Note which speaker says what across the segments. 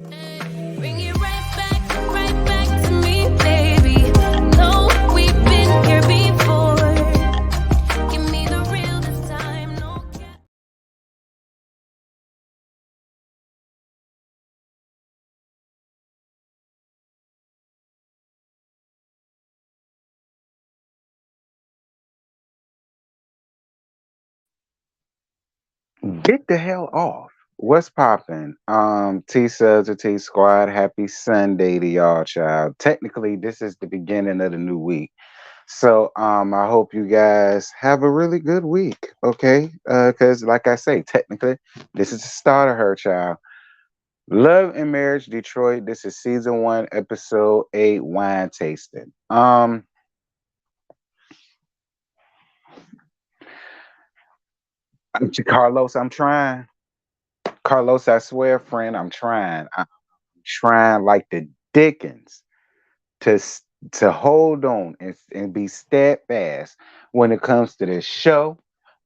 Speaker 1: Bring it right back to me, baby. No, we've been here before. Give me the real this time, no cap.
Speaker 2: Get the hell off. What's poppin'? T Subs or T Squad, happy Sunday to y'all, child. Technically, this is the beginning of the new week. So I hope you guys have a really good week. Okay. Cause like I say, technically, this is the start of her child. Love and Marriage Detroit. This is season 1, episode 8, wine tasting. Carlos, I'm trying. Carlos, I swear, friend, I'm trying. I'm trying like the Dickens to to hold on and be steadfast when it comes to this show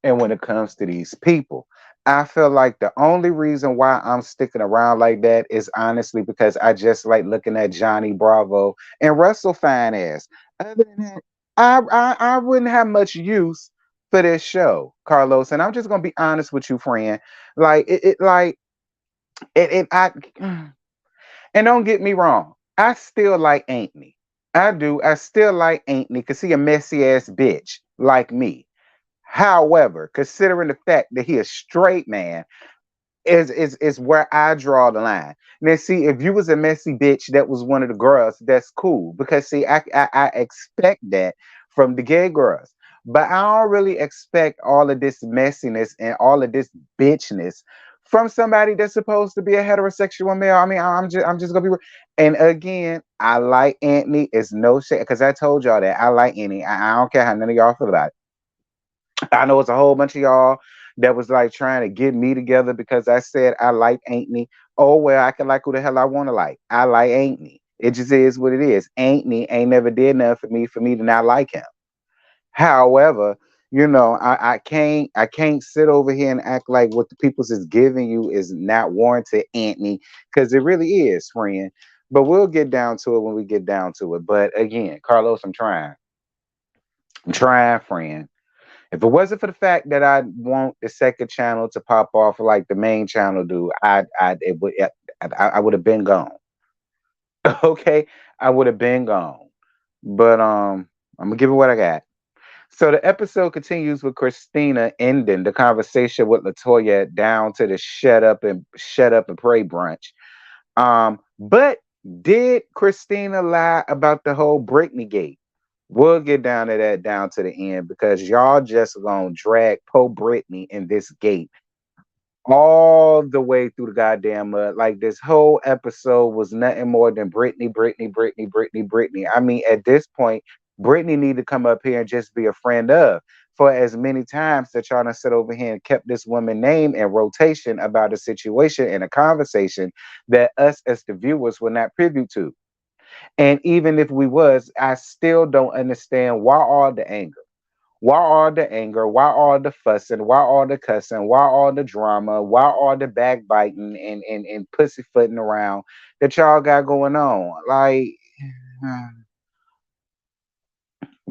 Speaker 2: and when it comes to these people. I feel like the only reason why I'm sticking around like that is honestly because I just like looking at Johnny Bravo and Russell Fine ass. Other than that, I wouldn't have much use for this show, Carlos. And I'm just gonna be honest with you, friend. Like it I and don't get me wrong, I still like Anthony. I do. I still like Anthony because he a messy ass bitch like me. However, considering the fact that he a straight man is where I draw the line. Now, see, if you was a messy bitch that was one of the girls, that's cool because see, I expect that from the gay girls, but I don't really expect all of this messiness and all of this bitchness from somebody that's supposed to be a heterosexual male. I mean, I'm just gonna be real. And again, I like Anthony. It's no shit because I told y'all that I like Anthony. I don't care how none of y'all feel about it. I know it's a whole bunch of y'all that was like trying to get me together because I said I like Anthony. Oh well, I can like who the hell I want to like. I like Anthony. It just is what it is. Anthony ain't never did nothing for me to not like him. However, I can't sit over here and act like what the people's is giving you is not warranted, Anthony, because it really is, friend. But we'll get down to it when we get down to it. But again, Carlos, I'm trying. I'm trying, friend. If it wasn't for the fact that I want the second channel to pop off like the main channel do, I would have been gone. Okay, I would have been gone. But I'm gonna give it what I got. So the episode continues with Christina ending the conversation with Latoya down to the shut up and pray brunch. But did Christina lie about the whole Britney gate? We'll get down to that down to the end because y'all just gonna drag Po Britney in this gate all the way through the goddamn mud. Like this whole episode was nothing more than Britney, Britney, Britney, Britney, Britney. I mean, at this point, Britney need to come up here and just be a friend of. For as many times that y'all done sit over here and kept this woman name in rotation about a situation and a conversation that us as the viewers were not privy to. And even if we was, I still don't understand why all the anger. Why all the anger? Why all the fussing? Why all the cussing? Why all the drama? Why all the backbiting and pussyfooting around that y'all got going on? Like,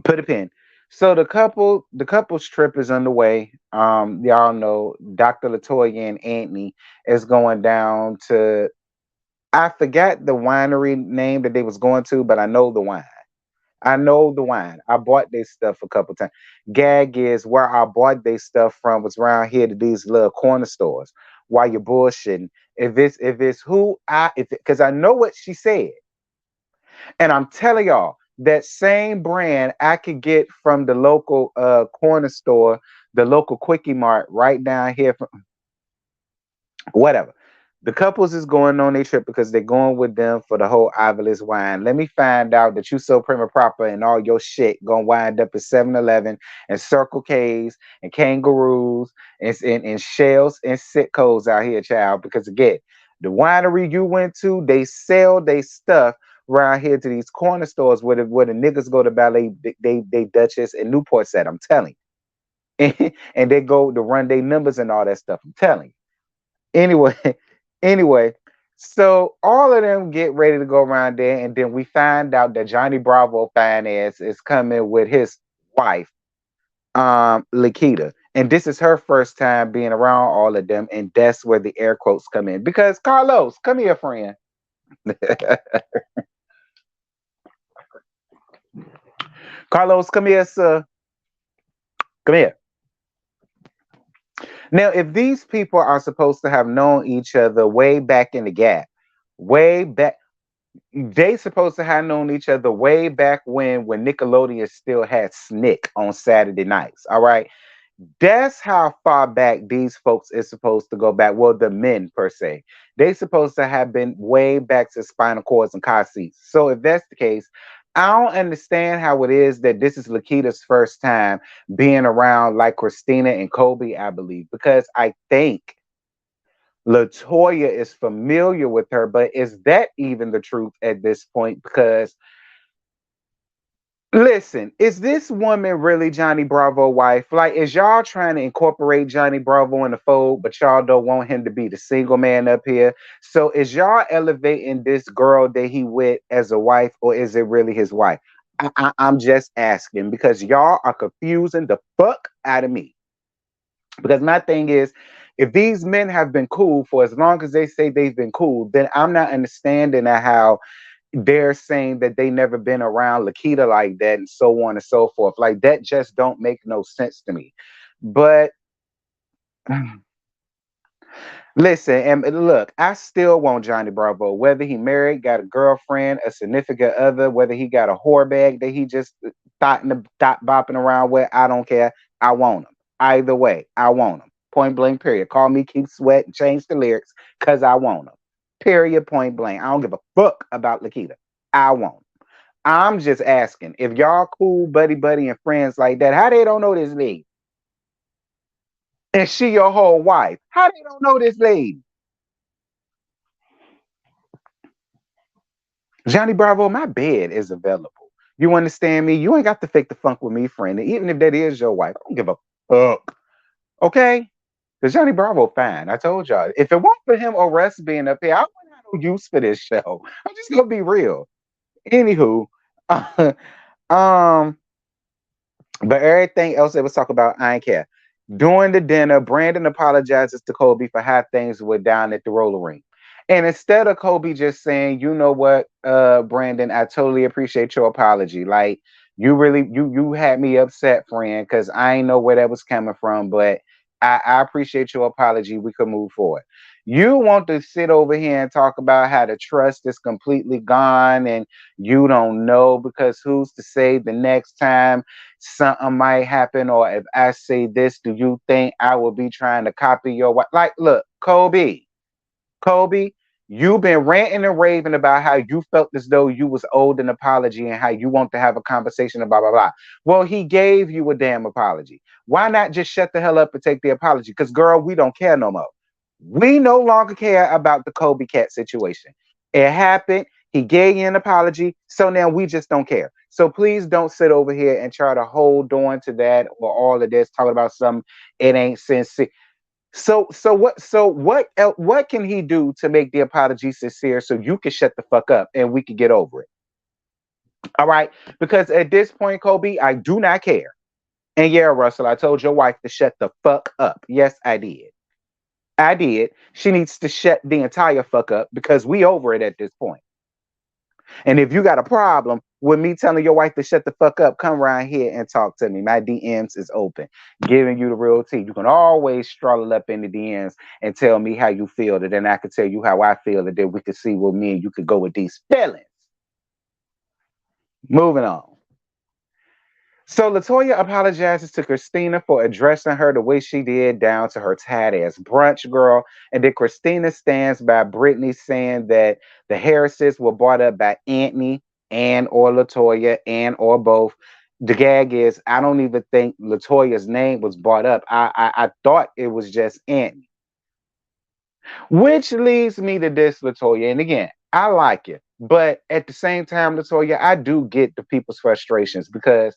Speaker 2: put a pin. So the couple's trip is underway. Y'all know Dr. Latoya and Anthony is going down to. I forgot the winery name that they was going to, but I know the wine. I know the wine. I bought this stuff a couple times. Gag is where I bought this stuff from was around here to these little corner stores. While you're bullshitting, if it's who I if because I know what she said, and I'm telling y'all that same brand I could get from the local corner store, the local quickie mart right down here from whatever. The couples is going on their trip because they're going with them for the whole Ivalus wine. Let me find out that you so prima proper and all your shit gonna wind up at 7-Eleven and Circle K's and kangaroos and shells and Sitcos out here, child. Because again, the winery you went to, they sell their stuff around here to these corner stores where the niggas go to ballet, they Duchess and Newport set. I'm telling you. And they go to run their numbers and all that stuff. I'm telling you. Anyway, anyway, So all of them get ready to go around there, and then we find out that Johnny Bravo fine ass is coming with his wife, Lakita. And this is her first time being around all of them, and that's where the air quotes come in. Because Carlos, come here, friend. Carlos, come here, sir. Come here. Now, if these people are supposed to have known each other way back in the gap, way back, they supposed to have known each other way back when Nickelodeon still had Snick on Saturday nights. All right. That's how far back these folks is supposed to go back. Well, the men per se, they supposed to have been way back to spinal cords and car seats. So if that's the case, I don't understand how it is that this is Lakita's first time being around like Christina and Kobe, I believe, because I think Latoya is familiar with her, but is that even the truth at this point? Because listen, is this woman really Johnny Bravo wife? Like, is y'all trying to incorporate Johnny Bravo in the fold, but y'all don't want him to be the single man up here? So is y'all elevating this girl that he with as a wife, or is it really his wife? I'm just asking because y'all are confusing the fuck out of me. Because my thing is, if these men have been cool for as long as they say they've been cool, then I'm not understanding how they're saying that they never been around Lakita like that and so on and so forth. Like that just don't make no sense to me. But listen, and look, I still want Johnny Bravo, whether he married, got a girlfriend, a significant other, whether he got a whore bag that he just thought bopping around with. I don't care. I want him. Either way, I want him. Point blank, period. Call me Keith Sweat and change the lyrics because I want him. Period, point blank. I don't give a fuck about Lakita. I want him. I'm just asking if y'all cool, buddy, and friends like that, how they don't know this lady? And she your whole wife. How they don't know this lady? Johnny Bravo, my bed is available. You understand me? You ain't got to fake the funk with me, friend. And even if that is your wife, I don't give a fuck. Okay? Because Johnny Bravo, fine. I told y'all. If it weren't for him or Russ being up here, I wouldn't have no use for this show. I'm just gonna be real. Anywho, um, but everything else they was talking about, I ain't care. During the dinner, Brandon apologizes to Kobe for how things were down at the roller rink. And instead of Kobe just saying, you know what, Brandon, I totally appreciate your apology. Like you really you had me upset, friend, because I ain't know where that was coming from, but I appreciate your apology. We could move forward. You want to sit over here and talk about how the trust is completely gone and you don't know because who's to say the next time something might happen, or if I say this, do you think I will be trying to copy your wife? Like, look, Kobe, you've been ranting and raving about how you felt as though you was owed an apology and how you want to have a conversation about blah blah blah. Well, he gave you a damn apology. Why not just shut the hell up and take the apology? Because girl, we don't care no more. We no longer care about the Kobe Cat situation. It happened. He gave you an apology. So now we just don't care. So please don't sit over here and try to hold on to that or all of this, talking about something it ain't sincere. What can he do to make the apology sincere so you can shut the fuck up and we can get over it? All right. Because at this point, Kobe, I do not care. And yeah, Russell, I told your wife to shut the fuck up. Yes, I did. I did. She needs to shut the entire fuck up because we over it at this point. And if you got a problem with me telling your wife to shut the fuck up, come around here and talk to me. My DMs is open, giving you the real tea. You can always stroll up in the DMs and tell me how you feel, and then I can tell you how I feel, and then we can see what me and you could go with these feelings. Moving on. So Latoya apologizes to Christina for addressing her the way she did down to her tight ass brunch girl. And then Christina stands by Brittany saying that the Harrises were brought up by Anthony and or Latoya and or both. The gag is I don't even think Latoya's name was brought up. I thought it was just Anthony. Which leads me to this, Latoya. And again, I like it. But at the same time, Latoya, I do get the people's frustrations because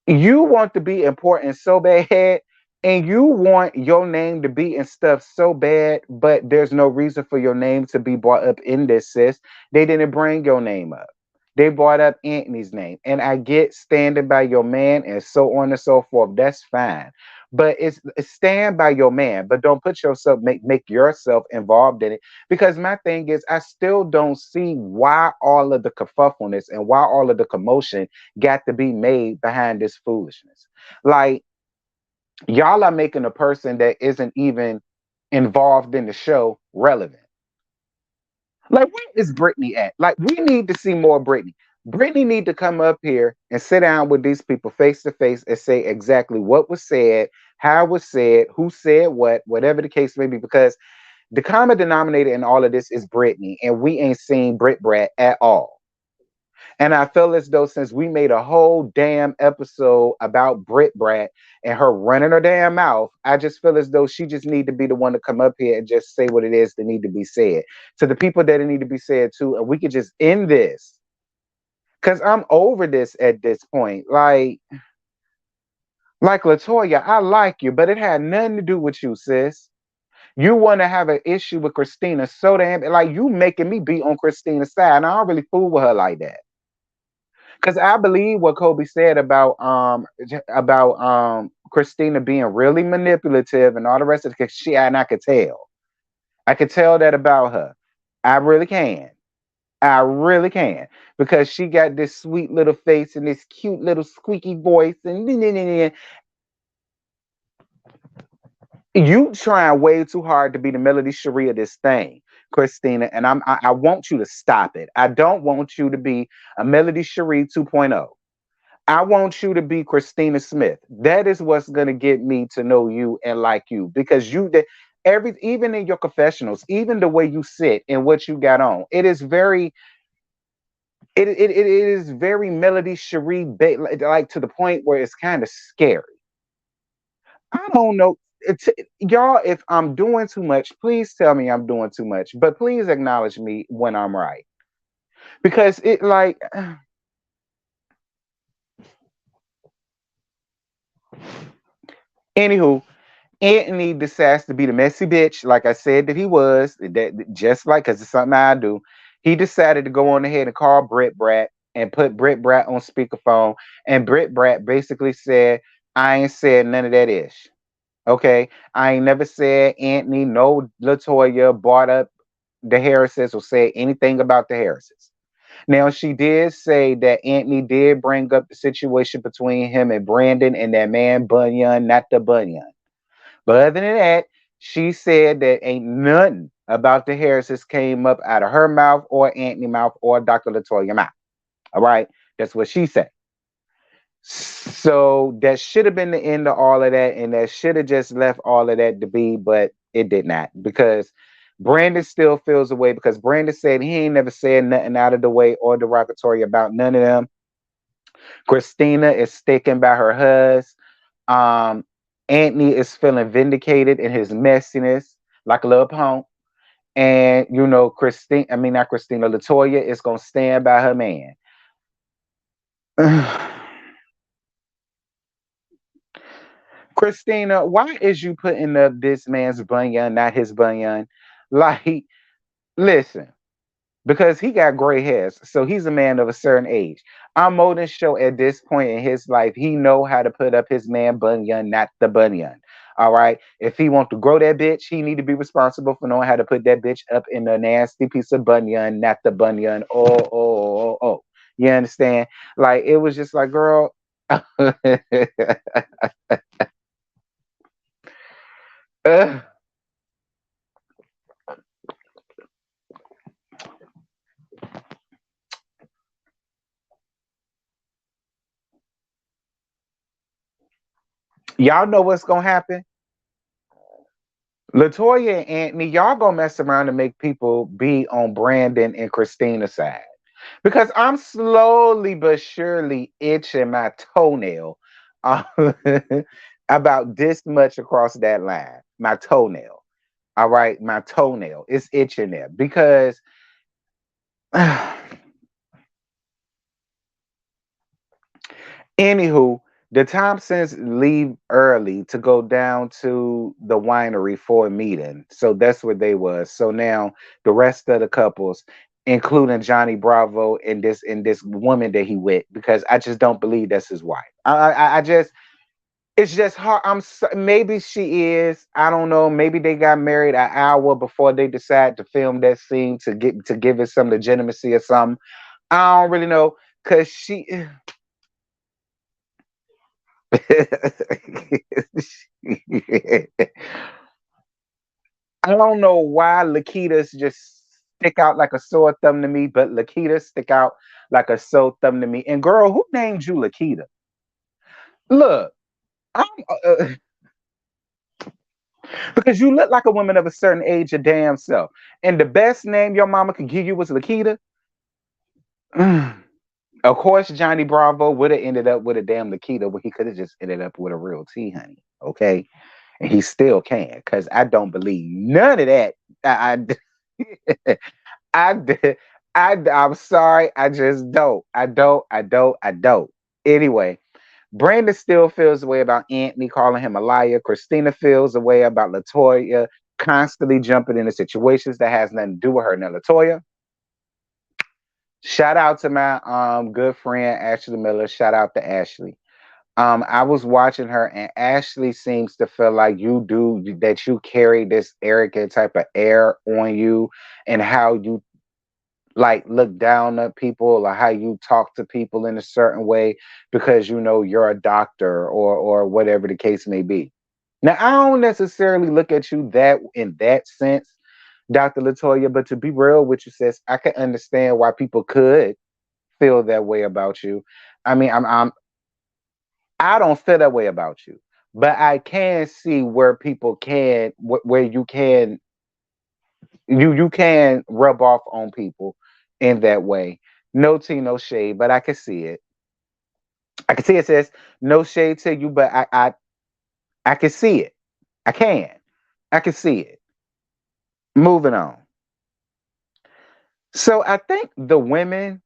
Speaker 2: you want to be important so bad, and you want your name to be and stuff so bad, but there's no reason for your name to be brought up in this, sis. They didn't bring your name up. They brought up Anthony's name. And I get standing by your man and so on and so forth. That's fine. But it's stand by your man, but don't put yourself make yourself involved in it. Because my thing is, I still don't see why all of the kerfuffleness and why all of the commotion got to be made behind this foolishness. Like, y'all are making a person that isn't even involved in the show relevant. Like, where is Brittany at? Like, we need to see more Brittany. Brittany need to come up here and sit down with these people face to face and say exactly what was said, how it was said, who said what, whatever the case may be. Because the common denominator in all of this is Brittany, and we ain't seen Brit Brat at all. And I feel as though since we made a whole damn episode about Brit Brat and her running her damn mouth, I just feel as though she just need to be the one to come up here and just say what it is that need to be said to the people that it need to be said to, and we could just end this. Cause I'm over this at this point. Like Latoya, I like you, but it had nothing to do with you, sis. You want to have an issue with Christina so damn like you making me be on Christina's side, and I don't really fool with her like that. Because I believe what Kobe said about Christina being really manipulative and all the rest of it. Cause she and I could tell that about her. I really can. I really can because she got this sweet little face and this cute little squeaky voice and you trying way too hard to be the Melody Cherie of this thing, Christina, and I want you to stop it. I don't want you to be a Melody Cherie 2.0. I want you to be Christina Smith. That is what's gonna get me to know you and like you because you did every even in your confessionals, even the way you sit and what you got on, it is very it is very Melody Cherie like to the point where it's kind of scary. I don't know. Y'all, if I'm doing too much, please tell me I'm doing too much. But please acknowledge me when I'm right. Because it like anywho, Anthony decides to be the messy bitch, like I said that he was, that just like because it's something I do. He decided to go on ahead and call Brit Brat and put Brit Brat on speakerphone. And Brit Brat basically said, I ain't said none of that ish. Okay. I ain't never said Anthony, no Latoya brought up the Harrises or said anything about the Harrises. Now, she did say that Anthony did bring up the situation between him and Brandon and that man Bunyan, not the Bunyan. But other than that, she said that ain't nothing about the Harrises came up out of her mouth or Anthony mouth or Dr. Latoya mouth. All right. That's what she said. So that should have been the end of all of that, and that should have just left all of that to be, but it did not because Brandon still feels away because Brandon said he ain't never said nothing out of the way or derogatory about none of them. Christina is sticking by her husband. Anthony is feeling vindicated in his messiness, like a little punk. And you know, Christine, I mean not Christina, Latoya is gonna stand by her man. Christina, why is you putting up this man's bunion, not his bunion? Like, listen, because he got gray hairs, so he's a man of a certain age. I'm more than sure at this point in his life, he know how to put up his man bunion, not the bunion. All right. If he want to grow that bitch, he need to be responsible for knowing how to put that bitch up in the nasty piece of bunion, not the bunion. Oh. You understand? Like it was just like, girl. Y'all know what's gonna happen? Latoya and Anthony, y'all gonna mess around and make people be on Brandon and Christina's side. Because I'm slowly but surely itching my toenail uh, about this much across that line. My toenail. All right, my toenail is itching there because anywho, The Thompsons leave early to go down to the winery for a meeting. So that's where they was. So now the rest of the couples, including Johnny Bravo and this woman that he with, because I just don't believe that's his wife. I just it's just hard. Maybe she is. I don't know. Maybe they got married an hour before they decide to film that scene to give it some legitimacy or something. I don't really know because she. I don't know why Lakitas just stick out like a sore thumb to me, but Lakitas stick out like a sore thumb to me. And girl, who named you Lakita? Look, I'm because you look like a woman of a certain age, your damn self. And the best name your mama could give you was Lakita. Of course, Johnny Bravo would have ended up with a damn Lakita, but he could have just ended up with a real T, honey. Okay, and he still can, cause I don't believe none of that. I, I, I'm sorry, I just don't. I don't. Anyway, Brandon still feels the way about Anthony calling him a liar. Christina feels the way about Latoya constantly jumping into situations that has nothing to do with her. Now, Latoya, shout out to my good friend Ashley Miller. Shout out to Ashley. I was watching her, and Ashley seems to feel like that you carry this arrogant type of air on you, and how you like look down at people or how you talk to people in a certain way because you know you're a doctor or whatever the case may be. Now I don't necessarily look at you that in that sense, Dr. Latoya, but to be real with you, sis, I can understand why people could feel that way about you. I mean, I don't feel that way about you, but I can see where people can where you can rub off on people in that way. No tea, no shade, but I can see it. I can see it says no shade to you, but I can see it. I can. I can see it. Moving on. So I think the women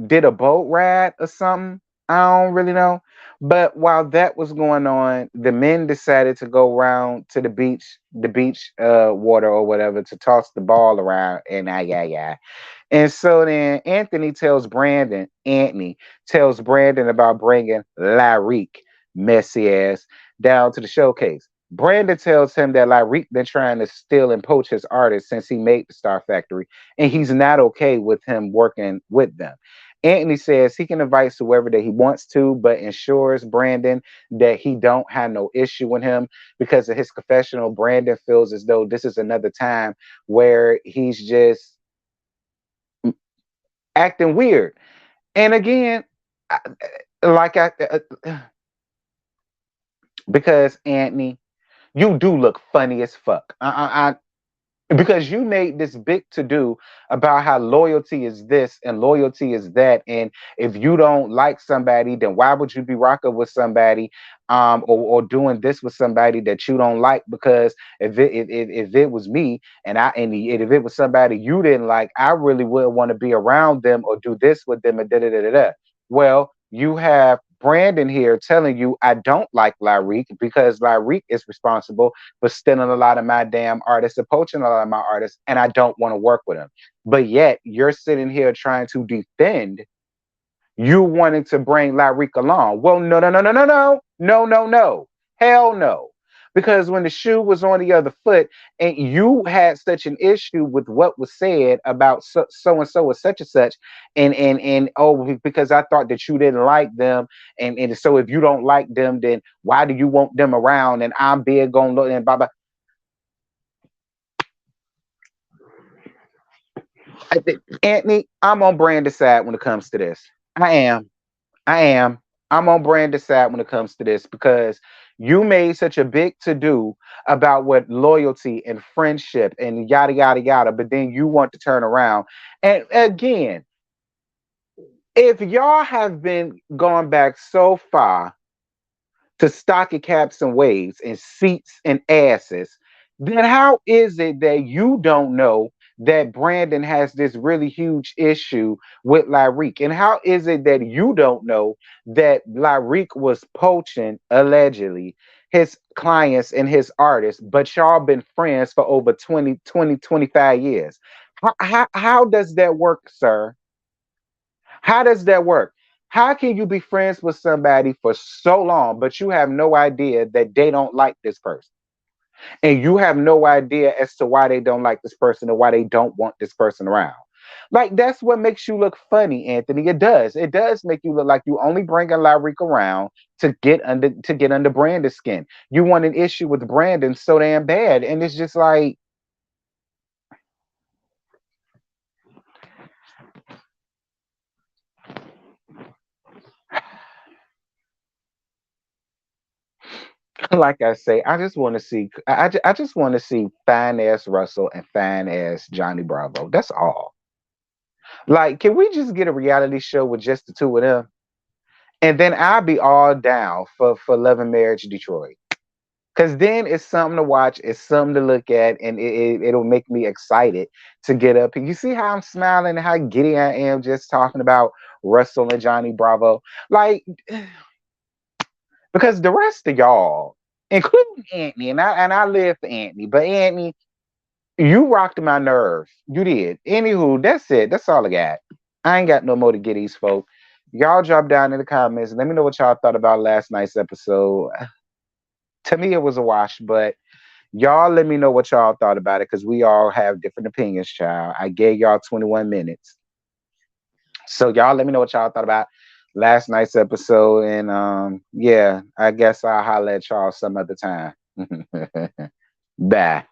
Speaker 2: did a boat ride or something. I don't really know. But while that was going on, the men decided to go around to the beach water or whatever to toss the ball around and yeah. And so then Anthony tells Brandon about bringing Lyrique, messy ass, down to the showcase. Brandon tells him that Lyrique been trying to steal and poach his artists since he made the Star Factory, and he's not okay with him working with them. Anthony says he can invite whoever that he wants to, but ensures Brandon that he don't have no issue with him because of his confessional. Brandon feels as though this is another time where he's just acting weird. And again, I, like because Anthony, you do look funny as fuck. Because you made this big to do about how loyalty is this and loyalty is that, and if you don't like somebody, then why would you be rocking with somebody, or doing this with somebody that you don't like? Because if it was me if it was somebody you didn't like, I really wouldn't want to be around them or do this with them and da da da da da. Well, you have Brandon here telling you I don't like Lyrique because Lyrique is responsible for stealing a lot of my damn artists and poaching a lot of my artists, and I don't want to work with him. But yet you're sitting here trying to defend you wanting to bring Lyrique along. Well, no. Hell no. Because when the shoe was on the other foot and you had such an issue with what was said about so and so or such and such, and oh, because I thought that you didn't like them, and so if you don't like them, then why do you want them around? And I'm big on and blah blah. Anthony, I'm on Brandon's side when it comes to this. I am. I am. I'm on Brandon's side when it comes to this because you made such a big to do about what loyalty and friendship and yada yada yada, but then you want to turn around. And again, if y'all have been going back so far to stocking caps and waves and seats and asses, then how is it that you don't know that Brandon has this really huge issue with Lyrique? And how is it that you don't know that Lyrique was poaching, allegedly, his clients and his artists, but y'all been friends for over 25 years? How does that work, sir? How does that work? How can you be friends with somebody for so long, but you have no idea that they don't like this person? And you have no idea as to why they don't like this person or why they don't want this person around. Like that's what makes you look funny, Anthony. It does. It does make you look like you only bring a Lyric around to get under Brandon's skin. You want an issue with Brandon so damn bad, and it's just like like I say, I just want to see. I just want to see fine ass Russell and fine ass Johnny Bravo. That's all. Like, can we just get a reality show with just the two of them? And then I'll be all down for Love and Marriage Detroit. Cause then it's something to watch, it's something to look at, and it'll make me excited to get up. And you see how I'm smiling and how giddy I am just talking about Russell and Johnny Bravo. Like, because the rest of y'all, including Anthony, and I live for Anthony, but Anthony, you rocked my nerves. You did. Anywho, that's it. That's all I got. I ain't got no more to get these folk. Y'all drop down in the comments. Let me know what y'all thought about last night's episode. To me, it was a wash, but y'all let me know what y'all thought about it because we all have different opinions, child. I gave y'all 21 minutes. So y'all let me know what y'all thought about last night's episode. And yeah, I guess I'll holler at y'all some other time. Bye.